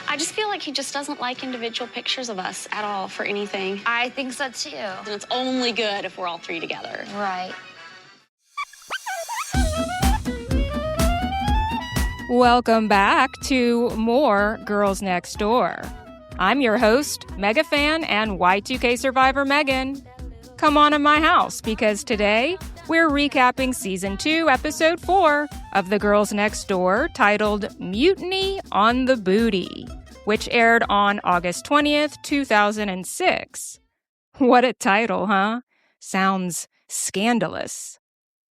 I just feel like he just doesn't like individual pictures of us at all for anything. I think so too. And it's only good if we're all three together. Right. Welcome back to more Girls Next Door. I'm your host, mega fan and Y2K survivor Megan. Come on in my house because today we're recapping Season 2, Episode 4 of The Girls Next Door titled Mutiny on the Booty, which aired on August 20th, 2006. What a title, huh? Sounds scandalous.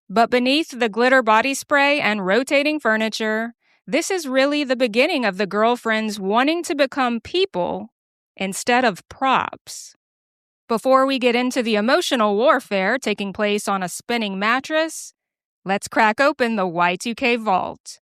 But beneath the glitter body spray and rotating furniture, this is really the beginning of the girlfriends wanting to become people instead of props. Before we get into the emotional warfare taking place on a spinning mattress, let's crack open the Y2K vault.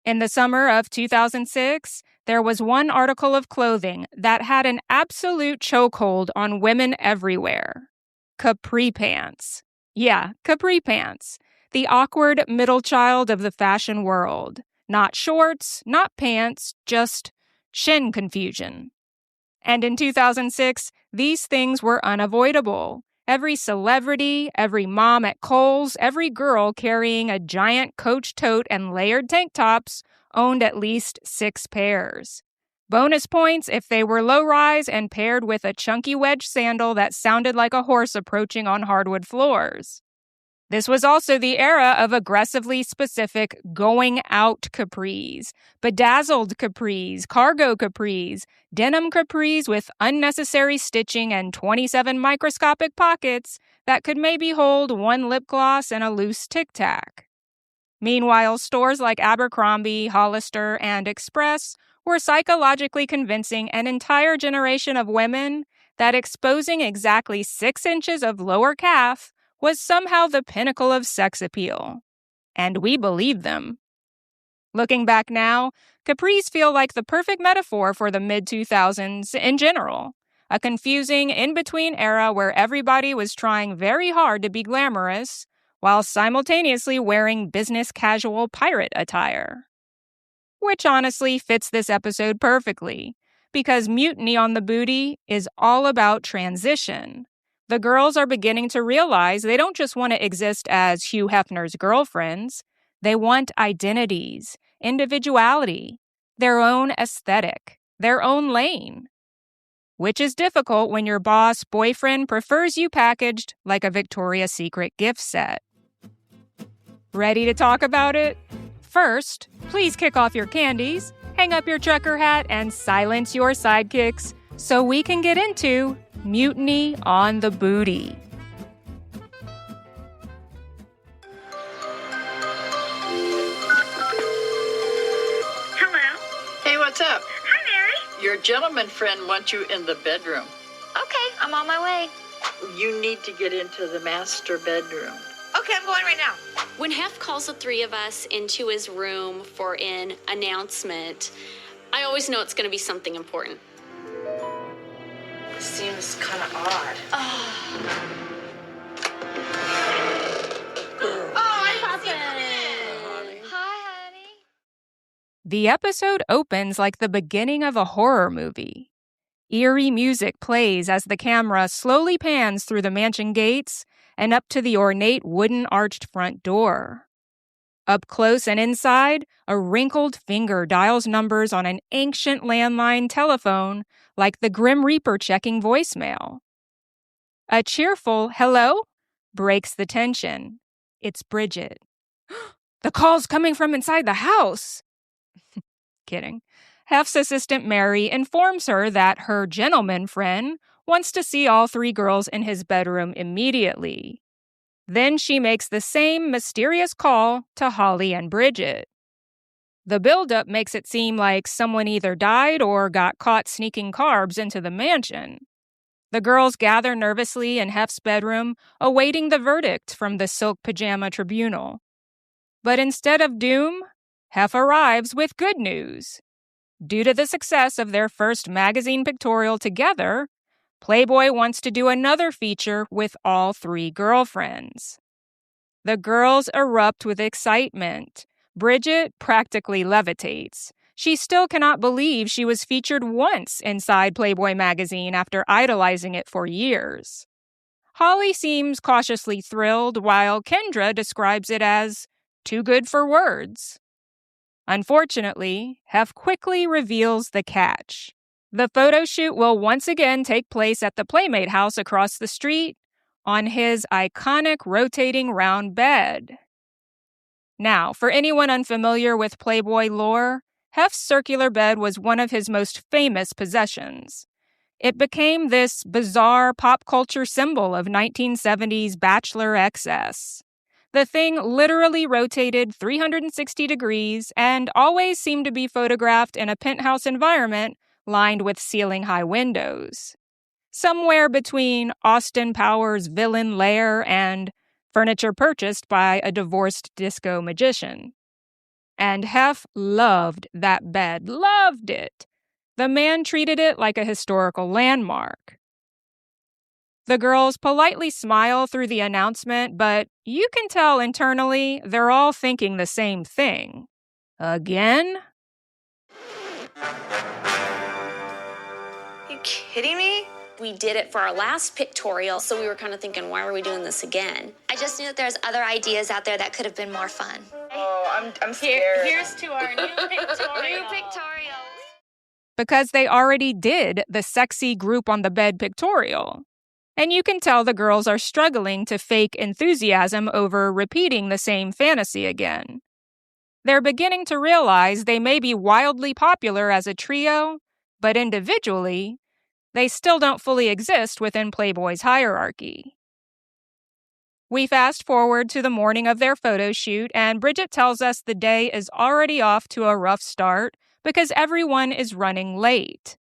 In the summer of 2006, there was one article of clothing that had an absolute chokehold on women everywhere. Capri pants. Yeah, capri pants. The awkward middle child of the fashion world. Not shorts, not pants, just shin confusion. And in 2006, these things were unavoidable. Every celebrity, every mom at Kohl's, every girl carrying a giant Coach tote and layered tank tops owned at least 6 pairs. Bonus points if they were low-rise and paired with a chunky wedge sandal that sounded like a horse approaching on hardwood floors. This was also the era of aggressively specific going-out capris, bedazzled capris, cargo capris, denim capris with unnecessary stitching and 27 microscopic pockets that could maybe hold 1 lip gloss and a loose Tic Tac. Meanwhile, stores like Abercrombie, Hollister, and Express were psychologically convincing an entire generation of women that exposing exactly 6 inches of lower calf was somehow the pinnacle of sex appeal. And we believed them. Looking back now, capris feel like the perfect metaphor for the mid-2000s in general. A confusing, in-between era where everybody was trying very hard to be glamorous, while simultaneously wearing business casual pirate attire. Which honestly fits this episode perfectly, because Mutiny on the Booty is all about transition. The girls are beginning to realize they don't just want to exist as Hugh Hefner's girlfriends. They want identities, individuality, their own aesthetic, their own lane. Which is difficult when your boss boyfriend prefers you packaged like a Victoria's Secret gift set. Ready to talk about it? First, please kick off your candies, hang up your trucker hat, and silence your sidekicks so we can get into Mutiny on the Booty. Hello? Hey, what's up? Hi, Mary. Your gentleman friend wants you in the bedroom. Okay, I'm on my way. You need to get into the master bedroom. Okay, I'm going right now. When Hef calls the 3 of us into his room for an announcement, I always know it's going to be something important. Seems kind of odd. Oh, I didn't see it. Hi, honey. The episode opens like the beginning of a horror movie. Eerie music plays as the camera slowly pans through the mansion gates and up to the ornate wooden arched front door. Up close and inside, a wrinkled finger dials numbers on an ancient landline telephone like the Grim Reaper checking voicemail. A cheerful hello breaks the tension. It's Bridget. The call's coming from inside the house. Kidding. Hef's assistant Mary informs her that her gentleman friend wants to see all 3 girls in his bedroom immediately. Then she makes the same mysterious call to Holly and Bridget. The buildup makes it seem like someone either died or got caught sneaking carbs into the mansion. The girls gather nervously in Hef's bedroom, awaiting the verdict from the silk pajama tribunal. But instead of doom, Hef arrives with good news. Due to the success of their first magazine pictorial together, Playboy wants to do another feature with all 3 girlfriends. The girls erupt with excitement. Bridget practically levitates. She still cannot believe she was featured once inside Playboy magazine after idolizing it for years. Holly seems cautiously thrilled, while Kendra describes it as too good for words. Unfortunately, Hef quickly reveals the catch. The photo shoot will once again take place at the Playmate house across the street on his iconic rotating round bed. Now, for anyone unfamiliar with Playboy lore, Hef's circular bed was one of his most famous possessions. It became this bizarre pop culture symbol of 1970s bachelor excess. The thing literally rotated 360 degrees and always seemed to be photographed in a penthouse environment lined with ceiling-high windows. Somewhere between Austin Powers' villain lair and furniture purchased by a divorced disco magician. And Hef loved that bed, loved it. The man treated it like a historical landmark. The girls politely smile through the announcement, but you can tell internally they're all thinking the same thing. Again? You kidding me? We did it for our last pictorial, so we were kind of thinking, why are we doing this again? I just knew that there's other ideas out there that could have been more fun. Oh, I'm scared. Here's to our new pictorial. New pictorial. Because they already did the sexy group on the bed pictorial. And you can tell the girls are struggling to fake enthusiasm over repeating the same fantasy again. They're beginning to realize they may be wildly popular as a trio, but individually, they still don't fully exist within Playboy's hierarchy. We fast forward to the morning of their photo shoot, and Bridget tells us the day is already off to a rough start because everyone is running late.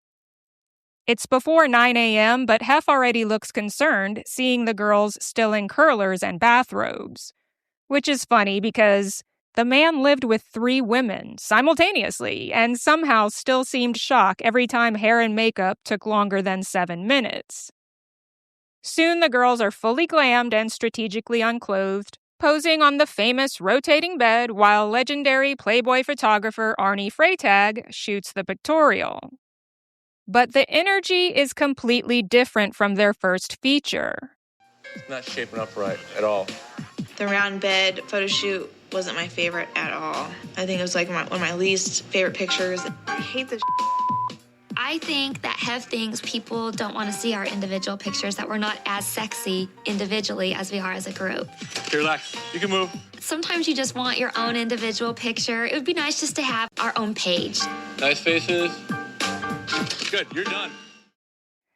It's before 9 a.m., but Hef already looks concerned, seeing the girls still in curlers and bathrobes. Which is funny because the man lived with 3 women simultaneously and somehow still seemed shocked every time hair and makeup took longer than 7 minutes. Soon the girls are fully glammed and strategically unclothed, posing on the famous rotating bed while legendary Playboy photographer Arnie Freytag shoots the pictorial. But the energy is completely different from their first feature. It's not shaping up right at all. The round bed photo shoot wasn't my favorite at all. I think it was like one of my least favorite pictures. I hate this. I think that Hev thinks people don't want to see our individual pictures, that we're not as sexy individually as we are as a group. Here, relax. You can move. Sometimes you just want your own individual picture. It would be nice just to have our own page. Nice faces. Good, you're done.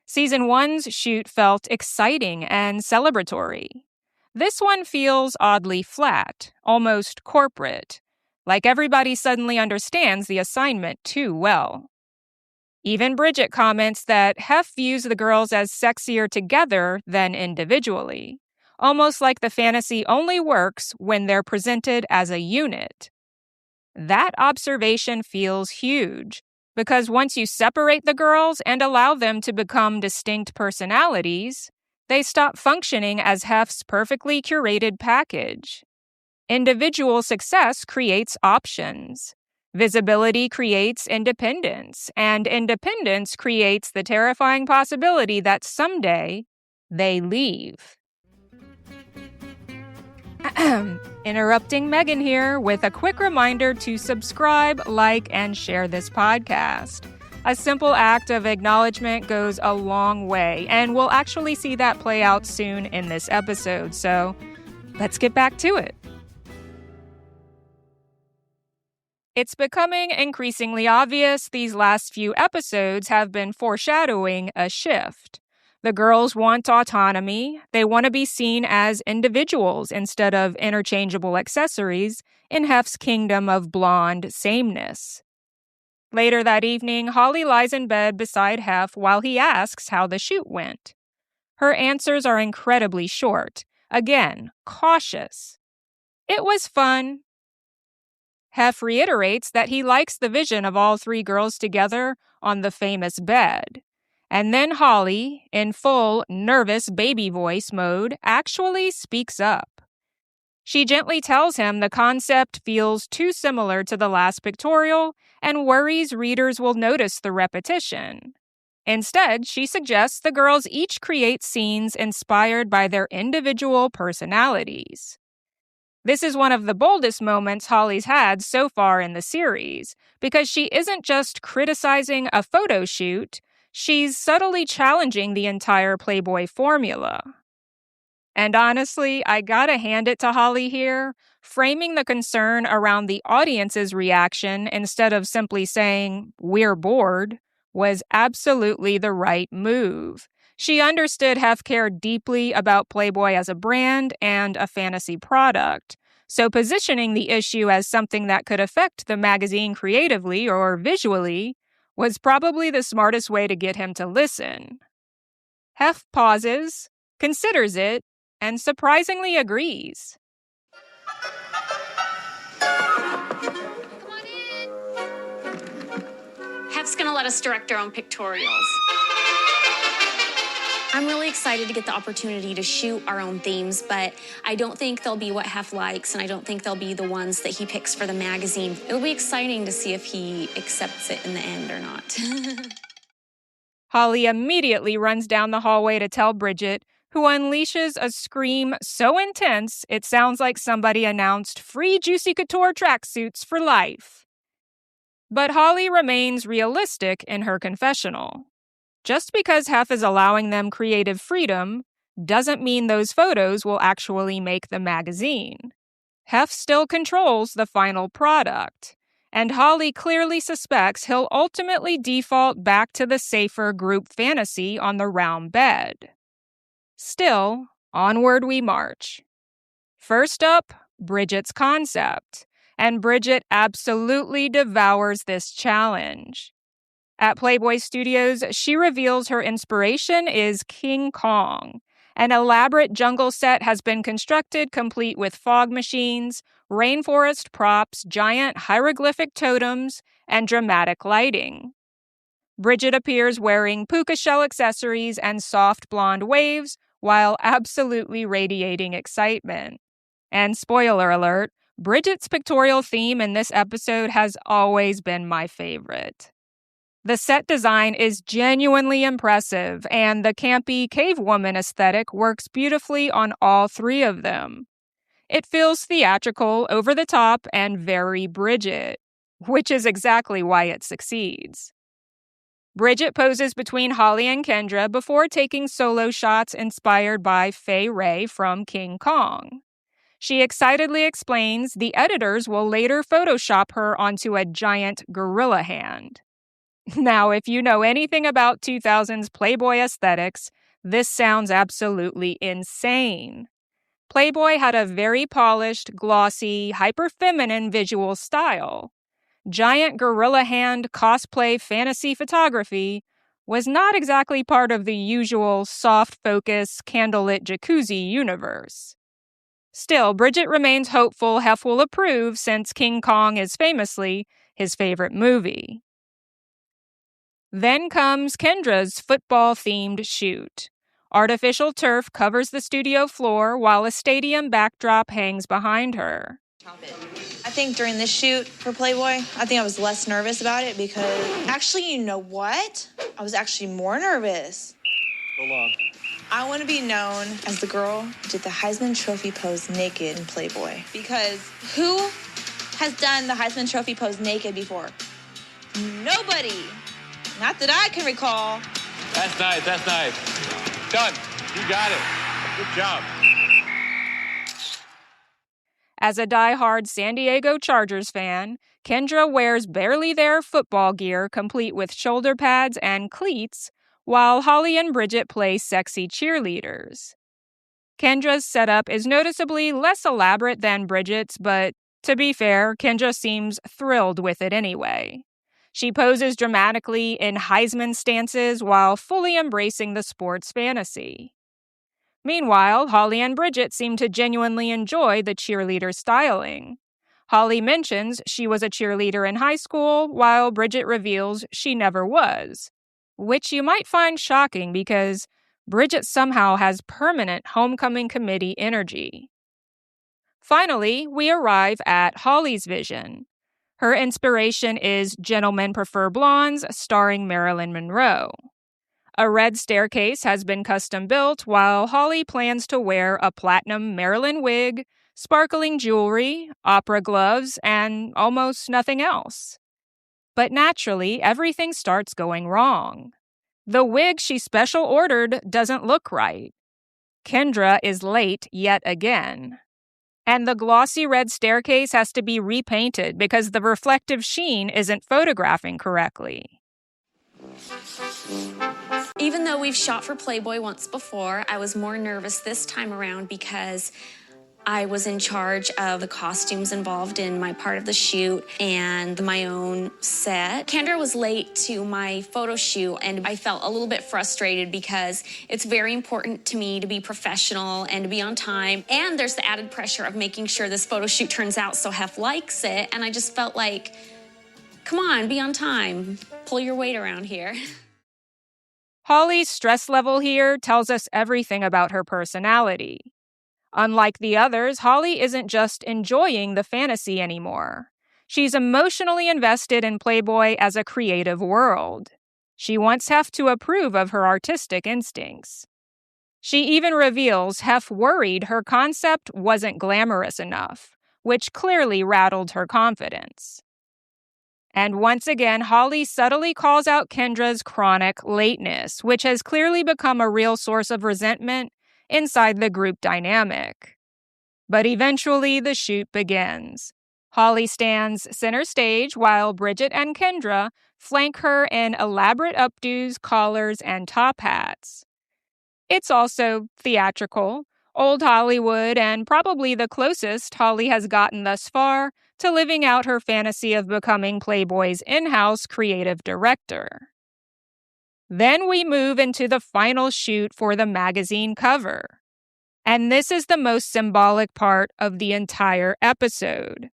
Season 1's shoot felt exciting and celebratory. This one feels oddly flat, almost corporate, like everybody suddenly understands the assignment too well. Even Bridget comments that Hef views the girls as sexier together than individually, almost like the fantasy only works when they're presented as a unit. That observation feels huge, because once you separate the girls and allow them to become distinct personalities, they stop functioning as Hef's perfectly curated package. Individual success creates options. Visibility creates independence, and independence creates the terrifying possibility that someday they leave. Interrupting Megan here with a quick reminder to subscribe, like, and share this podcast. A simple act of acknowledgement goes a long way, and we'll actually see that play out soon in this episode, so let's get back to it. It's becoming increasingly obvious these last few episodes have been foreshadowing a shift. The girls want autonomy. They want to be seen as individuals instead of interchangeable accessories in Hef's kingdom of blonde sameness. Later that evening, Holly lies in bed beside Hef while he asks how the shoot went. Her answers are incredibly short. Again, cautious. It was fun. Hef reiterates that he likes the vision of all 3 girls together on the famous bed. And then Holly, in full nervous baby voice mode, actually speaks up. She gently tells him the concept feels too similar to the last pictorial and worries readers will notice the repetition. Instead, she suggests the girls each create scenes inspired by their individual personalities. This is one of the boldest moments Holly's had so far in the series, because she isn't just criticizing a photo shoot, she's subtly challenging the entire Playboy formula. And honestly, I gotta hand it to Holly here. Framing the concern around the audience's reaction instead of simply saying, "We're bored," was absolutely the right move. She understood Hef cared deeply about Playboy as a brand and a fantasy product, so positioning the issue as something that could affect the magazine creatively or visually was probably the smartest way to get him to listen. Hef pauses, considers it, and surprisingly agrees. Hef's gonna let us direct our own pictorials. I'm really excited to get the opportunity to shoot our own themes, but I don't think they'll be what Hef likes, and I don't think they'll be the ones that he picks for the magazine. It'll be exciting to see if he accepts it in the end or not. Holly immediately runs down the hallway to tell Bridget, who unleashes a scream so intense it sounds like somebody announced free Juicy Couture tracksuits for life. But Holly remains realistic in her confessional. Just because Hef is allowing them creative freedom doesn't mean those photos will actually make the magazine. Hef still controls the final product, and Holly clearly suspects he'll ultimately default back to the safer group fantasy on the round bed. Still, onward we march. First up, Bridget's concept, and Bridget absolutely devours this challenge. At Playboy Studios, she reveals her inspiration is King Kong. An elaborate jungle set has been constructed complete with fog machines, rainforest props, giant hieroglyphic totems, and dramatic lighting. Bridget appears wearing puka shell accessories and soft blonde waves while absolutely radiating excitement. And spoiler alert, Bridget's pictorial theme in this episode has always been my favorite. The set design is genuinely impressive, and the campy cave woman aesthetic works beautifully on all three of them. It feels theatrical, over the top, and very Bridget, which is exactly why it succeeds. Bridget poses between Holly and Kendra before taking solo shots inspired by Fay Ray from King Kong. She excitedly explains the editors will later Photoshop her onto a giant gorilla hand. Now, if you know anything about 2000s Playboy aesthetics, this sounds absolutely insane. Playboy had a very polished, glossy, hyper-feminine visual style. Giant gorilla hand cosplay fantasy photography was not exactly part of the usual soft-focus, candlelit jacuzzi universe. Still, Bridget remains hopeful Hef will approve since King Kong is famously his favorite movie. Then comes Kendra's football-themed shoot. Artificial turf covers the studio floor while a stadium backdrop hangs behind her. I think during this shoot for Playboy, I think I was less nervous about it because actually, you know what? I was actually more nervous. So long. I want to be known as the girl who did the Heisman Trophy pose naked in Playboy. Because who has done the Heisman Trophy pose naked before? Nobody. Not that I can recall. That's nice. That's nice. Done. You got it. Good job. As a die-hard San Diego Chargers fan, Kendra wears barely there football gear complete with shoulder pads and cleats, while Holly and Bridget play sexy cheerleaders. Kendra's setup is noticeably less elaborate than Bridget's, but to be fair, Kendra seems thrilled with it anyway. She poses dramatically in Heisman stances while fully embracing the sports fantasy. Meanwhile, Holly and Bridget seem to genuinely enjoy the cheerleader styling. Holly mentions she was a cheerleader in high school, while Bridget reveals she never was, which you might find shocking because Bridget somehow has permanent homecoming committee energy. Finally, we arrive at Holly's vision. Her inspiration is Gentlemen Prefer Blondes, starring Marilyn Monroe. A red staircase has been custom built, while Holly plans to wear a platinum Marilyn wig, sparkling jewelry, opera gloves, and almost nothing else. But naturally, everything starts going wrong. The wig she special ordered doesn't look right. Kendra is late yet again. And the glossy red staircase has to be repainted because the reflective sheen isn't photographing correctly. Even though we've shot for Playboy once before, I was more nervous this time around because I was in charge of the costumes involved in my part of the shoot and my own set. Kendra was late to my photo shoot, and I felt a little bit frustrated because it's very important to me to be professional and to be on time. And there's the added pressure of making sure this photo shoot turns out so Hef likes it. And I just felt like, come on, be on time. Pull your weight around here. Holly's stress level here tells us everything about her personality. Unlike the others, Holly isn't just enjoying the fantasy anymore. She's emotionally invested in Playboy as a creative world. She wants Hef to approve of her artistic instincts. She even reveals Hef worried her concept wasn't glamorous enough, which clearly rattled her confidence. And once again, Holly subtly calls out Kendra's chronic lateness, which has clearly become a real source of resentment inside the group dynamic. But eventually, the shoot begins. Holly stands center stage while Bridget and Kendra flank her in elaborate updos, collars, and top hats. It's also theatrical, old Hollywood, and probably the closest Holly has gotten thus far to living out her fantasy of becoming Playboy's in-house creative director. Then we move into the final shoot for the magazine cover. And this is the most symbolic part of the entire episode.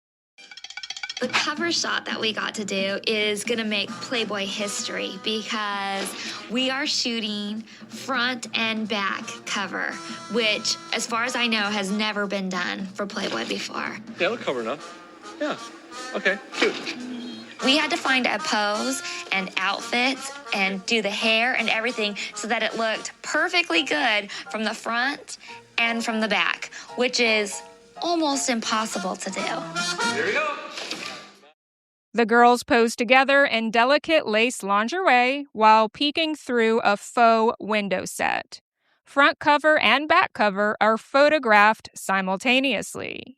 The cover shot that we got to do is going to make Playboy history because we are shooting front and back cover, which, as far as I know, has never been done for Playboy before. Yeah, look cover enough. Yeah. Okay, shoot. We had to find a pose and outfits and do the hair and everything so that it looked perfectly good from the front and from the back, which is almost impossible to do. Here we go. The girls pose together in delicate lace lingerie while peeking through a faux window set. Front cover and back cover are photographed simultaneously,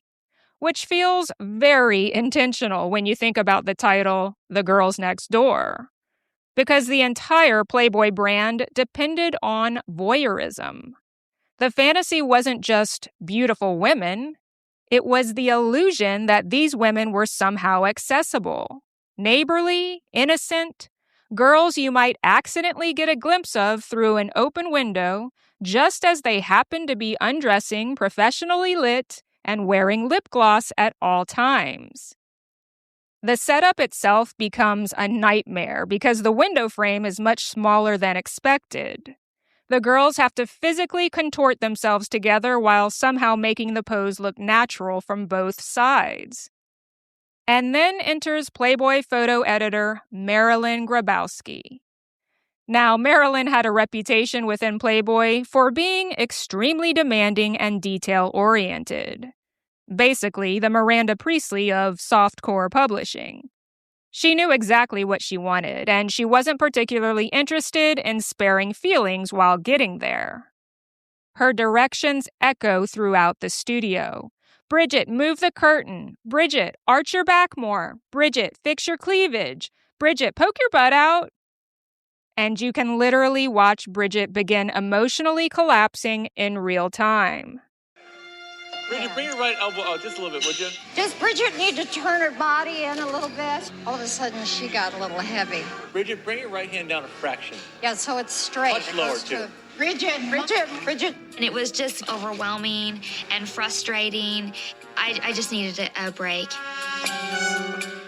which feels very intentional when you think about the title, The Girls Next Door, because the entire Playboy brand depended on voyeurism. The fantasy wasn't just beautiful women. It was the illusion that these women were somehow accessible, neighborly, innocent, girls you might accidentally get a glimpse of through an open window just as they happen to be undressing, professionally lit, and wearing lip gloss at all times. The setup itself becomes a nightmare because the window frame is much smaller than expected. The girls have to physically contort themselves together while somehow making the pose look natural from both sides. And then enters Playboy photo editor Marilyn Grabowski. Now, Marilyn had a reputation within Playboy for being extremely demanding and detail-oriented. Basically, the Miranda Priestley of softcore publishing. She knew exactly what she wanted, and she wasn't particularly interested in sparing feelings while getting there. Her directions echo throughout the studio. Bridget, move the curtain. Bridget, arch your back more. Bridget, fix your cleavage. Bridget, poke your butt out. And you can literally watch Bridget begin emotionally collapsing in real time. Bridget, bring your right elbow out just a little bit, would you? Does Bridget need to turn her body in a little bit? All of a sudden, she got a little heavy. Bridget, bring your right hand down a fraction. Yeah, so it's straight. Much It lower, goes to too. Bridget. And it was just overwhelming and frustrating. I just needed a break.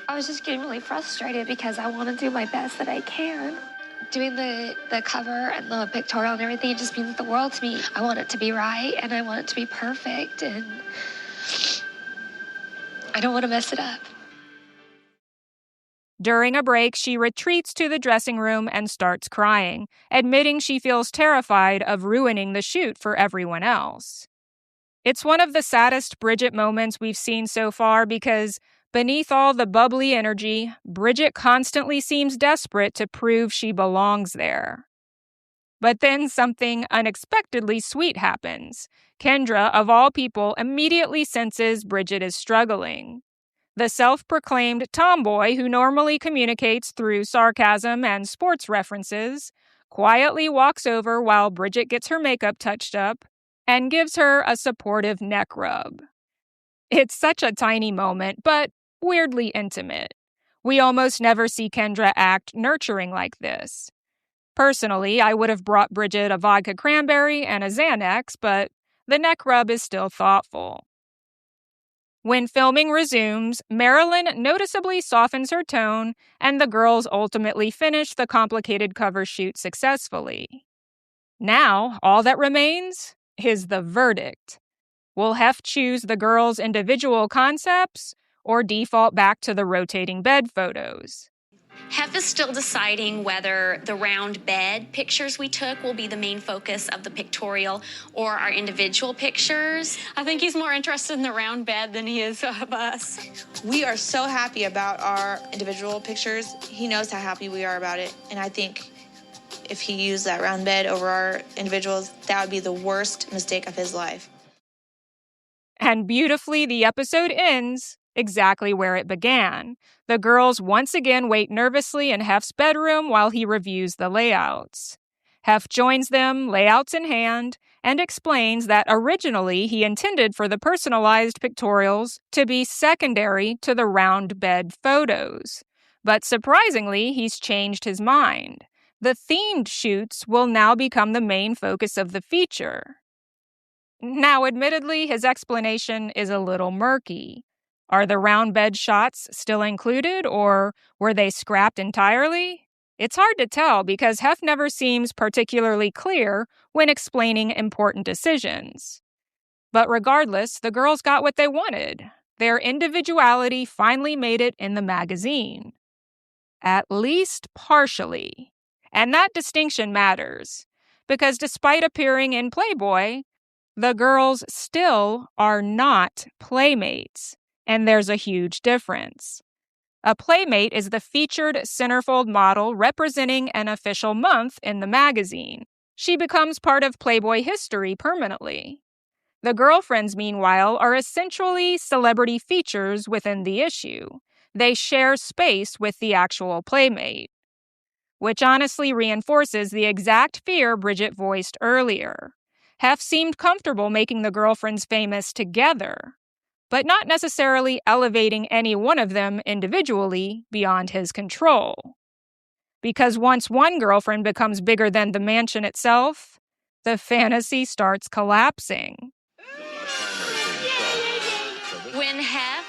I was just getting really frustrated because I want to do my best that I can. Doing the cover and the pictorial and everything, it just means the world to me. I want it to be right and I want it to be perfect, and I don't want to mess it up. During a break, she retreats to the dressing room and starts crying, admitting she feels terrified of ruining the shoot for everyone else. It's one of the saddest Bridget moments we've seen so far because, beneath all the bubbly energy, Bridget constantly seems desperate to prove she belongs there. But then something unexpectedly sweet happens. Kendra, of all people, immediately senses Bridget is struggling. The self-proclaimed tomboy who normally communicates through sarcasm and sports references quietly walks over while Bridget gets her makeup touched up and gives her a supportive neck rub. It's such a tiny moment, but weirdly intimate. We almost never see Kendra act nurturing like this. Personally, I would have brought Bridget a vodka cranberry and a Xanax, but the neck rub is still thoughtful. When filming resumes, Marilyn noticeably softens her tone, and the girls ultimately finish the complicated cover shoot successfully. Now, all that remains is the verdict. Will Hef choose the girls' individual concepts or default back to the rotating bed photos? Hef is still deciding whether the round bed pictures we took will be the main focus of the pictorial or our individual pictures. I think he's more interested in the round bed than he is of us. We are so happy about our individual pictures. He knows how happy we are about it, and I think if he used that round bed over our individuals, that would be the worst mistake of his life. And beautifully, the episode ends exactly where it began. The girls once again wait nervously in Hef's bedroom while he reviews the layouts. Hef joins them, layouts in hand, and explains that originally he intended for the personalized pictorials to be secondary to the round bed photos. But surprisingly, he's changed his mind. The themed shoots will now become the main focus of the feature. Now, admittedly, his explanation is a little murky. Are the round bed shots still included, or were they scrapped entirely? It's hard to tell because Hef never seems particularly clear when explaining important decisions. But regardless, the girls got what they wanted. Their individuality finally made it in the magazine. At least partially. And that distinction matters, because despite appearing in Playboy, the girls still are not playmates, and there's a huge difference. A playmate is the featured centerfold model representing an official month in the magazine. She becomes part of Playboy history permanently. The girlfriends, meanwhile, are essentially celebrity features within the issue. They share space with the actual playmate, which honestly reinforces the exact fear Bridget voiced earlier. Hef seemed comfortable making the girlfriends famous together, but not necessarily elevating any one of them individually beyond his control. Because once one girlfriend becomes bigger than the mansion itself, the fantasy starts collapsing. When Hef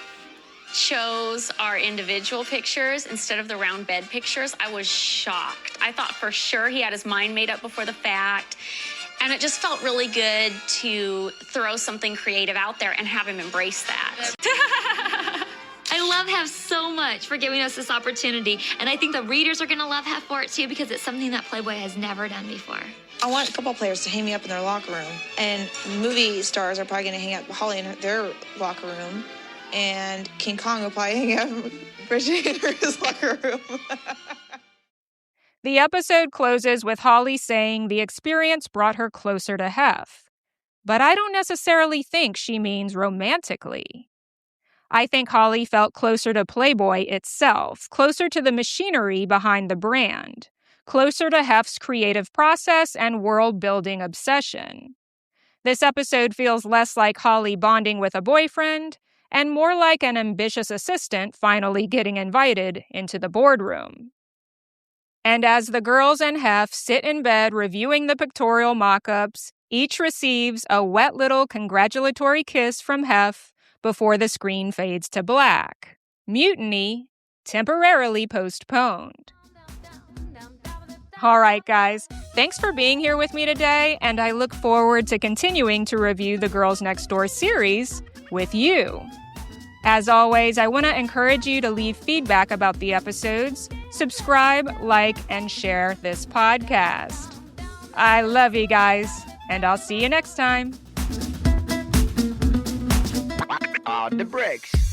chose our individual pictures instead of the round bed pictures, I was shocked. I thought for sure he had his mind made up before the fact. And it just felt really good to throw something creative out there and have him embrace that. I love Hef so much for giving us this opportunity, and I think the readers are going to love Hef for it too because it's something that Playboy has never done before. I want football players to hang me up in their locker room, and movie stars are probably going to hang out Holly in their locker room, and King Kong will probably hang out Bridget in his locker room. The episode closes with Holly saying the experience brought her closer to Hef. But I don't necessarily think she means romantically. I think Holly felt closer to Playboy itself, closer to the machinery behind the brand, closer to Hef's creative process and world-building obsession. This episode feels less like Holly bonding with a boyfriend and more like an ambitious assistant finally getting invited into the boardroom. And as the girls and Hef sit in bed reviewing the pictorial mock-ups, each receives a wet little congratulatory kiss from Hef before the screen fades to black. Mutiny temporarily postponed. All right, guys, thanks for being here with me today, and I look forward to continuing to review the Girls Next Door series with you. As always, I want to encourage you to leave feedback about the episodes, subscribe, like, and share this podcast. I love you guys, and I'll see you next time. On the bricks.